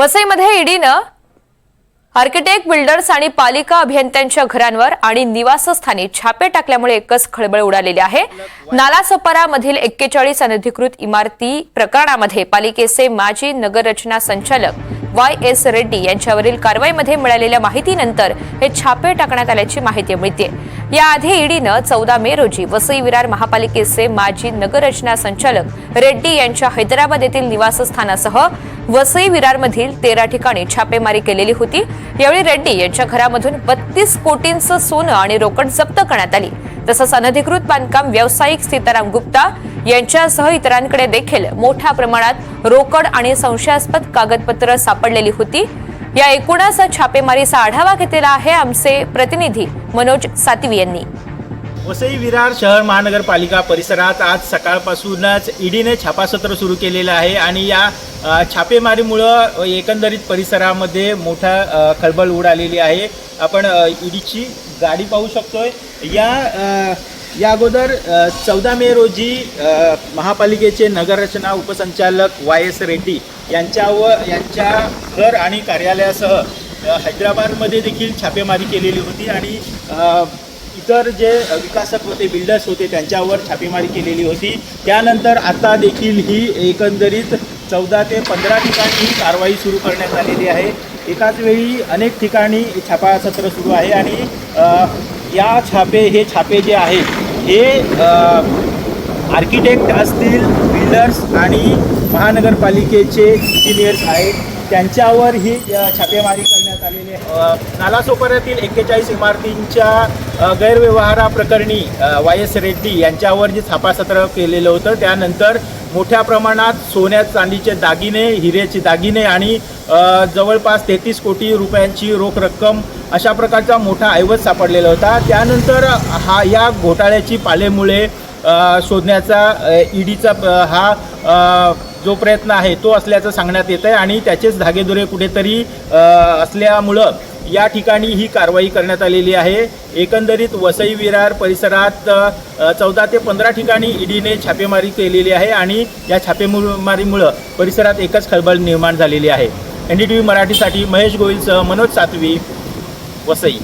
वसईमध्ये ईडीनं architect, builders आणि पालिका अभियंत्यांच्या घरांवर आणि निवासस्थानी छापे टाकल्यामुळे एकच खळबळ उडालेली आहे। नालासोपारामधील 41 अनधिकृत इमारती प्रकरणामध्ये पालिकेचे माजी नगररचना संचालक YS रेड्डी यांच्यावरील कारवाईमध्ये मिळालेल्या माहितीनंतर हे छापे टाकण्यात आल्याची माहिती मिळते। याआधी ईडीनं 14 मे रोजी वसई विरार महापालिकेचे माजी नगररचना संचालक रेड्डी यांच्या हैदराबाद येथील निवासस्थानासह वसई विरारमधील 13 ठिकाणी छापेमारी केलेली होती। यावेळी रेड्डी यांच्या घरामधून 32 कोटींचं सोनं आणि रोकड जप्त करण्यात आली। तसंच अनधिकृत बांधकाम व्यावसायिक सीताराम गुप्ता यांच्यासह इतरांकडे देखील मोठ्या प्रमाणात रोकड आणि संशयास्पद कागदपत्र सापडलेली होती। या एकूणच छापेमारीचा आढावा घेतलेला आहे आमचे प्रतिनिधी मनोज सातवी यांनी। वसई विरार शहर महानगरपालिका परिसरात आज सकाळपासूनच ईडीने छापासत्र सुरू केलेलं आहे आणि या छापेमारीमुळे एकंदरीत परिसरामध्ये मोठा खळबळ उडालेली आहे। आपण ईडीची गाडी पाहू शकतोय। या अगोदर 14 मे रोजी महापालिकेचे नगररचना उपसंचालक YS रेड्डी यांच्या घर आणि कार्यालयासह हैदराबादमध्ये देखील छापेमारी केलेली होती आणि इतर जे विकासक होते, बिल्डर्स होते, त्यांच्यावर छापेमारी केलेली होती। त्यानंतर आता देखील ही एकंदरीत 14 ते 15 ठिकाणी ही कारवाई सुरू करण्यात आलेली आहे। एकाच वेळी अनेक ठिकाणी छापासत्र सुरू आहे आणि हे छापे जे आहेत हे आर्किटेक्ट असतील, बिल्डर्स आणि महानगरपालिकेचे इंजिनियर्स आहेत, त्यांच्यावर ही छापेमारी करण्यात आलेली आहे। नालासोपाऱ्यातील 41 इमारतींच्या गैरव्यवहाराप्रकरणी YS रेड्डी यांच्यावर जे छापासत्र केलेलं होतं त्यानंतर मोठ्या प्रमाणात सोन्या चांदीचे दागिने, हिऱ्याचे दागिने आणि जवळपास 33 कोटी रुपयांची रोख रक्कम अशा प्रकारचा मोठा ऐवज सापडलेला होता। त्यानंतर या घोटाळ्याची पालेमुळे शोधण्याचा ईडीचा जो प्रयत्न आहे तो असल्याचं सांगण्यात येत आहे आणि त्याचेच धागेदोरे कुठेतरी असल्यामुळं या ठिकाणी ही कारवाई करण्यात आलेली आहे। एकंदरीत वसई विरार परिसरात 14 ते 15 ठिकाणी ईडीने छापेमारी केलेली आहे आणि या छापेमारीमुळं परिसरात एकच खळबळ निर्माण झालेली आहे। NDTV मराठीसाठी महेश गोहिलसह मनोज सातवी, वसई।